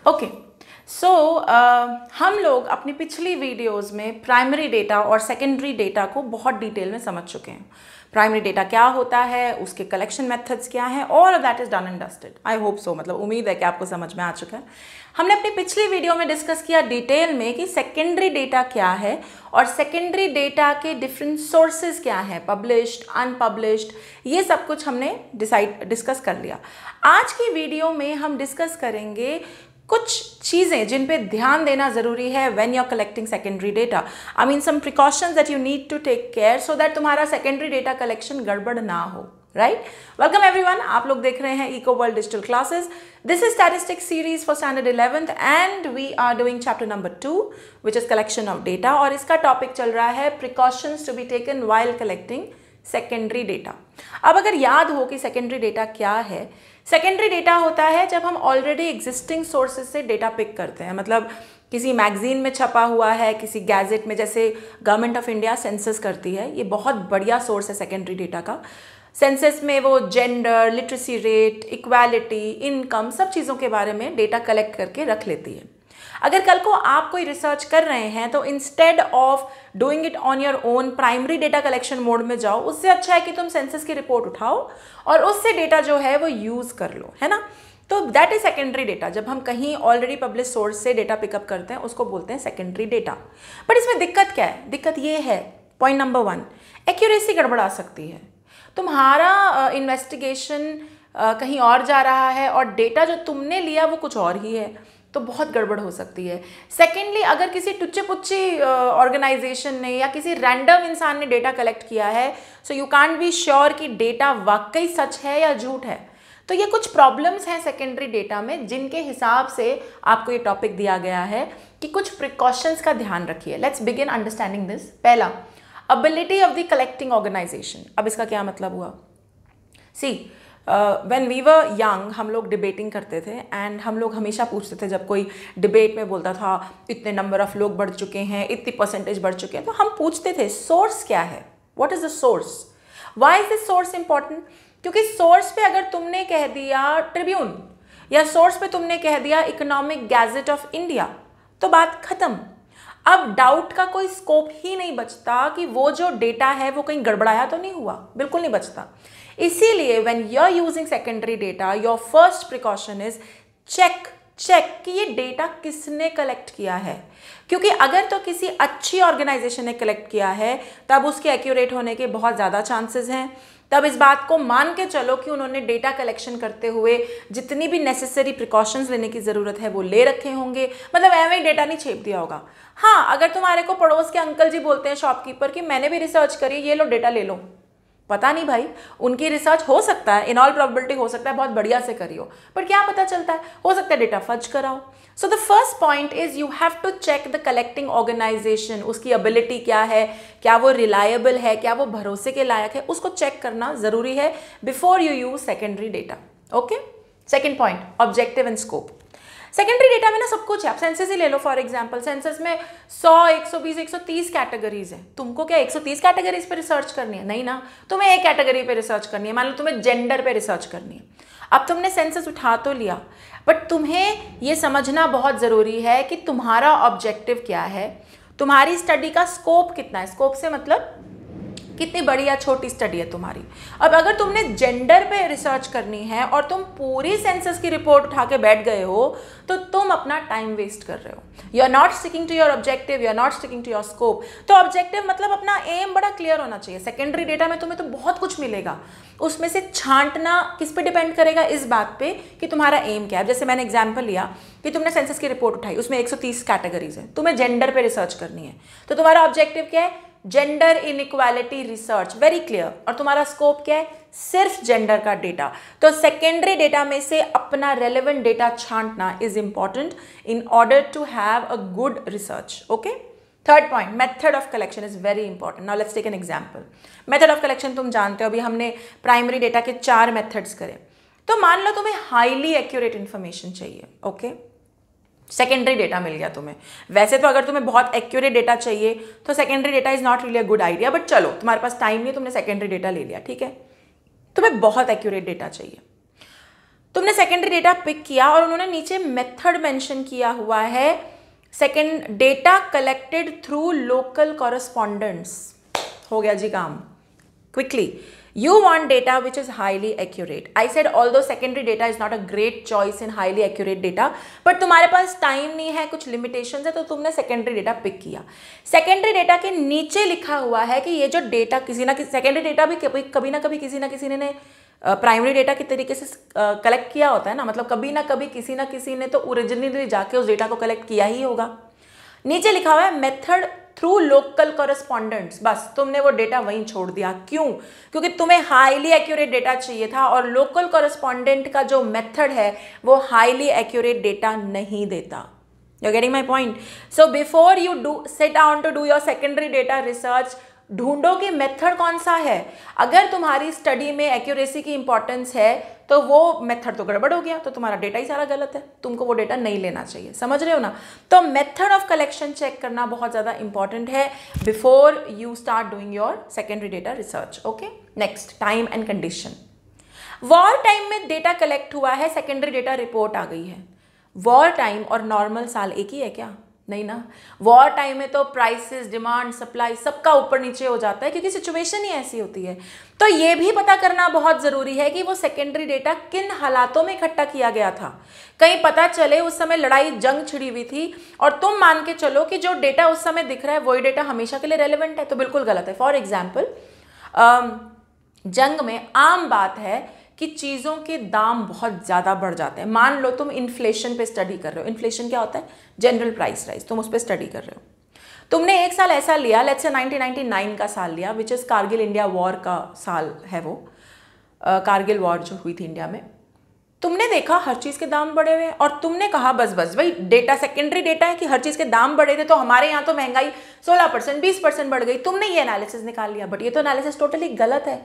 Okay so हम लोग अपनी पिछली वीडियोस में प्राइमरी डेटा और सेकेंडरी डेटा को बहुत डिटेल में समझ चुके हैं। प्राइमरी डेटा क्या होता है, उसके कलेक्शन मेथड्स क्या हैं, all of that is done and dusted. I hope so, मतलब उम्मीद है कि आपको समझ में आ चुका है। हमने अपनी पिछली वीडियो में डिस्कस किया डिटेल में कि सेकेंडरी डेटा क्या है और सेकेंडरी डेटा के डिफरेंट सोर्सेज क्या हैं, पब्लिश्ड, अनपब्लिश्ड, ये सब कुछ हमने डिस्कस कर लिया। आज की वीडियो में हम डिस्कस करेंगे कुछ चीज़ें जिन पे ध्यान देना ज़रूरी है when you are collecting secondary data. I mean some precautions that you need to take care so that तुम्हारा सेकेंडरी डेटा कलेक्शन गड़बड़ ना हो। Right, welcome everyone. आप लोग देख रहे हैं eco world digital classes. This is statistics series for standard 11th and we are doing chapter number 2 which is collection of data, और इसका टॉपिक चल रहा है precautions to be taken while collecting secondary data. अब अगर याद हो कि सेकेंडरी डेटा क्या है, सेकेंडरी डेटा होता है जब हम ऑलरेडी एग्जिस्टिंग सोर्सेज से डेटा पिक करते हैं। मतलब किसी मैगजीन में छपा हुआ है, किसी गैजेट में, जैसे गवर्नमेंट ऑफ इंडिया सेंसस करती है, ये बहुत बढ़िया सोर्स है सेकेंडरी डेटा का। सेंसस में वो gender, literacy rate, equality, income, सब चीज़ों के बारे में डेटा कलेक्ट करके रख लेती है। अगर कल को आप कोई रिसर्च कर रहे हैं तो instead of doing it on your own, primary data collection mode में जाओ। उससे अच्छा है कि तुम सेंसस की रिपोर्ट उठाओ और उससे डेटा जो है वो यूज़ कर लो, है ना। तो दैट इज सेकेंडरी डेटा। जब हम कहीं ऑलरेडी पब्लिश सोर्स से डेटा पिकअप करते हैं उसको बोलते हैं सेकेंडरी डेटा। बट इसमें दिक्कत क्या है? दिक्कत ये है, पॉइंट नंबर 1, एक्यूरेसी गड़बड़ा सकती है। तुम्हारा इन्वेस्टिगेशन कहीं और जा रहा है और डेटा जो तुमने लिया वो कुछ और ही है, तो बहुत गड़बड़ हो सकती है। सेकेंडली, अगर किसी टुच्चे पुच्ची ऑर्गेनाइजेशन ने या किसी रैंडम इंसान ने डेटा कलेक्ट किया है, so you can't be sure कि डेटा वाकई सच है या झूठ है। तो ये कुछ प्रॉब्लम्स हैं सेकेंडरी डेटा में, जिनके हिसाब से आपको ये टॉपिक दिया गया है कि कुछ प्रिकॉशंस का ध्यान रखिए। Let's begin understanding this. पहला, ability of the collecting organisation. अब इसका क्या मतलब हुआ? See, when we were young हम लोग डिबेटिंग करते थे एंड हम लोग हमेशा पूछते थे, जब कोई डिबेट में बोलता था इतने नंबर ऑफ लोग बढ़ चुके हैं, इतनी परसेंटेज बढ़ चुके हैं, तो हम पूछते थे सोर्स क्या है, what is the source, why is this source important. क्योंकि सोर्स पे अगर तुमने कह दिया ट्रिब्यून या सोर्स पे तुमने कह दिया इकोनॉमिक गैजेट ऑफ इंडिया, तो बात खत्म। अब डाउट का कोई स्कोप ही नहीं बचता कि वो जो डेटा है वो कहीं गड़बड़ाया तो नहीं हुआ, बिल्कुल नहीं बचता। इसीलिए when you are using secondary data, your first precaution is check कि ये डेटा किसने कलेक्ट किया है। क्योंकि अगर तो किसी अच्छी ऑर्गेनाइजेशन ने कलेक्ट किया है तब उसके एक्यूरेट होने के बहुत ज़्यादा चांसेस हैं। तब इस बात को मान के चलो कि उन्होंने डेटा कलेक्शन करते हुए जितनी भी नेसेसरी प्रिकॉशंस लेने की ज़रूरत है वो ले रखे होंगे, मतलब ऐਵੇਂ ही डेटा नहीं छेप दिया होगा। हाँ, अगर तुम्हारे को पड़ोस के अंकल जी बोलते हैं, शॉपकीपर, कि मैंने भी रिसर्च करी, ये लो डेटा ले लो, पता नहीं भाई, उनकी रिसर्च हो सकता है, इन ऑल प्रोबेबिलिटी हो सकता है बहुत बढ़िया से करी हो, पर क्या पता चलता है, हो सकता है डेटा फर्ज कराओ। So the first point is you have to check the collecting organisation, उसकी एबिलिटी क्या है, क्या वो रिलायबल है, क्या वो भरोसे के लायक है, उसको चेक करना जरूरी है before you use secondary data. Okay, second point, objective and scope. Secondary data में ना सब कुछ है। आप सेंसस ही ले लो फॉर एग्जांपल, सेंसस में 100, 120, 130 कैटेगरीज है। तुमको क्या 130 कैटेगरीज पे रिसर्च करनी है? नहीं ना, तुम्हें एक कैटेगरी पे रिसर्च करनी है। मान लो तुम्हें जेंडर पे रिसर्च करनी है। अब तुमने सेंसस उठा तो लिया, बट तुम्हें ये समझना बहुत ज़रूरी है कि तुम्हारा ऑब्जेक्टिव क्या है, तुम्हारी स्टडी का स्कोप कितना है। स्कोप से मतलब कितनी बड़ी या छोटी स्टडी है तुम्हारी। अब अगर तुमने जेंडर पे रिसर्च करनी है और तुम पूरी सेंसस की रिपोर्ट उठा के बैठ गए हो, तो तुम अपना टाइम वेस्ट कर रहे हो। You are not sticking to your objective, you are not sticking to your scope. तो ऑब्जेक्टिव मतलब अपना एम बड़ा क्लियर होना चाहिए। सेकेंडरी डेटा में तुम्हें तो बहुत कुछ मिलेगा, उसमें से छांटना किस पे डिपेंड करेगा? इस बात पे कि तुम्हारा एम क्या है। जैसे मैंने एग्जाम्पल लिया कि तुमने सेंसस की रिपोर्ट उठाई, उसमें 130 कैटेगरीज है, तुम्हें जेंडर पे रिसर्च करनी है, तो तुम्हारा ऑब्जेक्टिव क्या है? Gender inequality research, very clear. और तुम्हारा स्कोप क्या है? सिर्फ जेंडर का डेटा। तो सेकेंडरी डेटा में से अपना रेलेवेंट डेटा छांटना is important in order to have a good research. Okay, third point, method of collection is very important. Now let's take an example. Method of collection तुम जानते हो, अभी हमने प्राइमरी डेटा के 4 मेथड्स करे। तो मान लो तुम्हें हाईली एक्यूरेट इंफॉर्मेशन चाहिए। ओके, सेकेंडरी डेटा मिल गया तुम्हें। वैसे तो अगर तुम्हें बहुत एक्यूरेट डेटा चाहिए तो secondary data is not really a good idea, but चलो तुम्हारे पास टाइम नहीं, तुमने सेकेंडरी डेटा ले लिया, ठीक है। तुम्हें बहुत एक्यूरेट डेटा चाहिए, तुमने सेकेंडरी डेटा पिक किया और उन्होंने नीचे मेथड मेंशन किया हुआ है, second data collected through local correspondents. हो गया जी काम। Quickly, you want data which is highly accurate. I said although secondary data is not a great choice in highly accurate data, but तुम्हारे पास time नहीं है, कुछ लिमिटेशंस है, तो तुमने सेकेंडरी डेटा पिक किया। सेकेंडरी डेटा के नीचे लिखा हुआ है कि ये जो डेटा किसी ना किसी, सेकेंडरी डेटा भी कभी ना कभी किसी ना किसी ने प्राइमरी डेटा के तरीके से कलेक्ट किया होता है ना, मतलब कभी ना कभी किसी ना किसी ने तो ओरिजिनली जाके उस डेटा को कलेक्ट किया ही होगा। नीचे लिखा हुआ है मेथड थ्रू लोकल कॉरेस्पॉन्डेंट्स, बस तुमने वो डेटा वहीं छोड़ दिया। क्यों? क्योंकि तुम्हें हाईली एक्यूरेट डेटा चाहिए था और लोकल कॉरेस्पॉन्डेंट का जो मेथड है वो हाईली एक्यूरेट डेटा नहीं देता। You're getting my point? So before you sit down to do your secondary data research, ढूंढो कि मेथड कौन सा है। अगर तुम्हारी स्टडी में एक्यूरेसी की इंपॉर्टेंस है तो वो मेथड तो गड़बड़ हो गया, तो तुम्हारा डेटा ही सारा गलत है, तुमको वो डेटा नहीं लेना चाहिए। समझ रहे हो ना? तो मेथड ऑफ कलेक्शन चेक करना बहुत ज़्यादा इंपॉर्टेंट है before you start doing your secondary data research. Okay, next, time and condition. War time में डेटा कलेक्ट हुआ है, सेकेंडरी डेटा रिपोर्ट आ गई है। वॉर टाइम और नॉर्मल साल एक ही है क्या? नहीं ना। वॉर टाइम में तो प्राइसेस, डिमांड, सप्लाई सबका ऊपर नीचे हो जाता है क्योंकि सिचुएशन ही ऐसी होती है। तो ये भी पता करना बहुत ज़रूरी है कि वो सेकेंडरी डेटा किन हालातों में इकट्ठा किया गया था। कहीं पता चले उस समय लड़ाई जंग छिड़ी हुई थी और तुम मान के चलो कि जो डेटा उस समय दिख रहा है वही डेटा हमेशा के लिए रेलिवेंट है, तो बिल्कुल गलत है। फॉर एग्जाम्पल, जंग में आम बात है कि चीज़ों के दाम बहुत ज़्यादा बढ़ जाते हैं। मान लो तुम इन्फ्लेशन पे स्टडी कर रहे हो। इन्फ्लेशन क्या होता है? General price rise. तुम उस पर स्टडी कर रहे हो। तुमने एक साल ऐसा लिया, लेट्स से 1999 का साल लिया, which is Kargil India war का साल है वो, कारगिल वॉर जो हुई थी इंडिया में। तुमने देखा हर चीज़ के दाम बढ़े हुए और तुमने कहा बस बस भाई डेटा, सेकेंडरी डेटा है कि हर चीज़ के दाम बढ़े थे तो हमारे यहाँ तो महंगाई 16%, 20% बढ़ गई। तुमने ये एनालिसिस निकाल लिया, बट ये तो एनालिसिस टोटली गलत है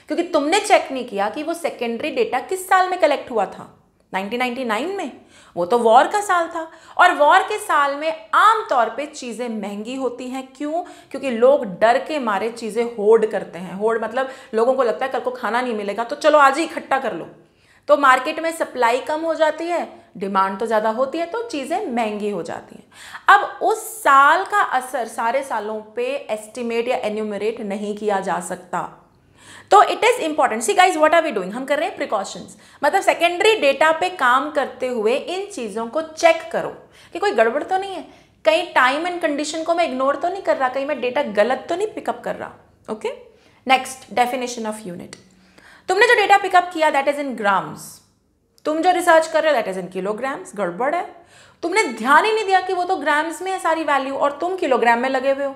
क्योंकि तुमने चेक नहीं किया कि वो सेकेंडरी डेटा किस साल में कलेक्ट हुआ था। 1999 में, वो तो वॉर का साल था और वॉर के साल में आमतौर पे चीज़ें महंगी होती हैं। क्यों? क्योंकि लोग डर के मारे चीज़ें होर्ड करते हैं। होर्ड मतलब लोगों को लगता है कल को खाना नहीं मिलेगा तो चलो आज ही इकट्ठा कर लो। तो मार्केट में सप्लाई कम हो जाती है, डिमांड तो ज़्यादा होती है, तो चीज़ें महंगी हो जाती हैं। अब उस साल का असर सारे सालों पे एस्टिमेट या एन्यूमरेट नहीं किया जा सकता। तो it is important. See guys, what are we doing? हम कर रहे हैं प्रिकॉशंस, मतलब सेकेंडरी डेटा पे काम करते हुए इन चीज़ों को चेक करो कि कोई गड़बड़ तो नहीं है, कहीं टाइम एंड कंडीशन को मैं इग्नोर तो नहीं कर रहा, कहीं मैं डेटा गलत तो नहीं पिकअप कर रहा। Okay, next, definition of unit. तुमने जो डेटा पिकअप किया दैट इज इन ग्राम्स, तुम जो रिसर्च कर रहे हो दैट इज इन किलोग्राम्स। गड़बड़ है, तुमने ध्यान ही नहीं दिया कि वो तो ग्राम्स में है सारी वैल्यू और तुम किलोग्राम में लगे हुए हो,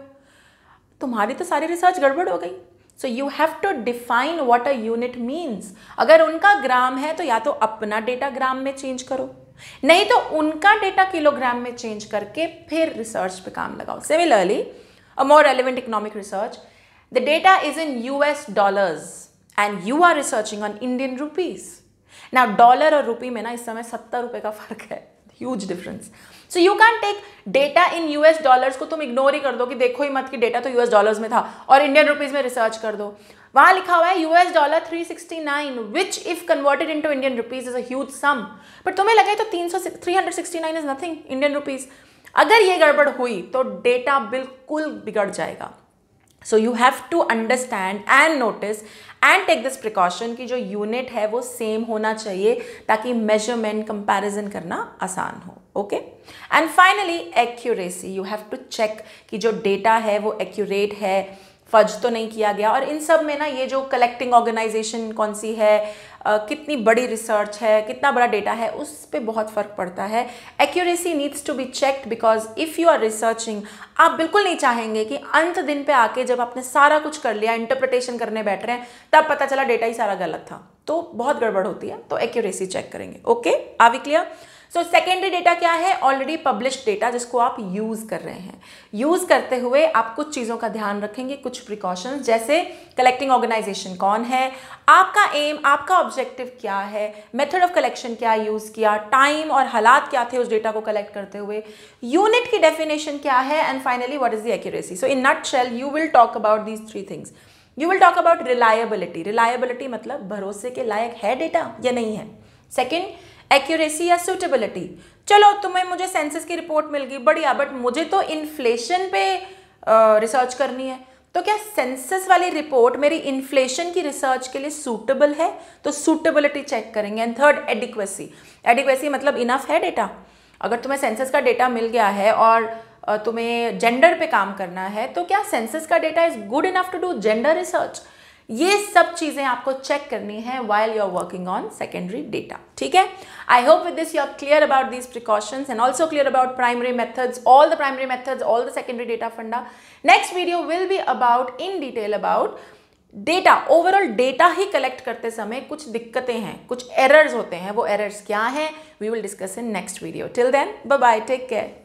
तुम्हारी तो सारी रिसर्च गड़बड़ हो गई। So you have to define what a unit means. अगर उनका ग्राम है तो या तो अपना डेटा ग्राम में चेंज करो, नहीं तो उनका डेटा किलोग्राम में चेंज करके फिर रिसर्च पे काम लगाओ। Similarly, a more relevant economic research, the data is in US dollars and you are researching on Indian rupees. Now dollar और रुपी में ना इस समय 70 रुपए का फर्क है, huge difference. So you can take data in US dollars को तुम इग्नोर ही कर दो कि देखो ही मत कि डेटा तो यूएस डॉलर्स में था, और इंडियन रुपीज में रिसर्च कर दो। वहां लिखा हुआ है US dollar 369, which if converted into Indian rupees is a huge sum, but तुम्हें लगे तो 369 इज नथिंग इंडियन रुपीज। अगर ये गड़बड़ हुई तो डेटा बिल्कुल बिगड़ जाएगा। So you have to understand and notice and take this precaution कि जो यूनिट है वो सेम होना चाहिए ताकि मेजरमेंट कंपैरिजन करना आसान हो। Okay, and finally accuracy. You have to check कि जो डेटा है वो एक्यूरेट है, फज तो नहीं किया गया। और इन सब में ना ये जो कलेक्टिंग ऑर्गेनाइजेशन कौन सी है, कितनी बड़ी रिसर्च है, कितना बड़ा डेटा है, उस पर बहुत फ़र्क पड़ता है। Accuracy needs to be checked because if you are researching, आप बिल्कुल नहीं चाहेंगे कि अंत दिन पे आके जब आपने सारा कुछ कर लिया, इंटरप्रिटेशन करने बैठ रहे हैं, तब पता चला डेटा ही सारा गलत था, तो बहुत गड़बड़ होती है। तो एक्यूरेसी चेक करेंगे। Okay, are we clear? So secondary data क्या है? ऑलरेडी पब्लिश्ड डेटा जिसको आप यूज़ कर रहे हैं। यूज़ करते हुए आप कुछ चीज़ों का ध्यान रखेंगे, कुछ प्रिकॉशंस, जैसे कलेक्टिंग ऑर्गेनाइजेशन कौन है, आपका एम, आपका ऑब्जेक्टिव क्या है, मेथड ऑफ कलेक्शन क्या यूज़ किया, टाइम और हालात क्या थे उस डेटा को कलेक्ट करते हुए, यूनिट की डेफिनेशन क्या है, and finally what is the accuracy. So in nutshell you will talk about these 3 things. You will talk about reliability. Reliability मतलब भरोसे के लायक है डेटा या नहीं है। सेकेंड, एक्यूरेसी या सुटेबिलिटी। चलो तुम्हें मुझे सेंसस की रिपोर्ट मिल गई, बढ़िया, बट मुझे तो इन्फ्लेशन पे रिसर्च करनी है, तो क्या सेंसस वाली रिपोर्ट मेरी इन्फ्लेशन की रिसर्च के लिए सूटेबल है? तो सूटेबिलिटी चेक करेंगे। And third, adequacy. एडिक्वेसी मतलब इनफ है डेटा। अगर तुम्हें सेंसस का डेटा मिल गया है और तुम्हें जेंडर पे काम करना है, तो क्या सेंसस का data is good enough to do gender research? ये सब चीजें आपको चेक करनी है while you are working on secondary data. ठीक है? I hope with this you are clear about these precautions and also clear about primary methods, all the primary methods, all the secondary data funda. Next video will be about in detail about data. Overall data he collect करते समय कुछ दिक्कतें हैं, कुछ errors होते हैं, वो errors क्या हैं? We will discuss in next video. Till then, bye bye, take care.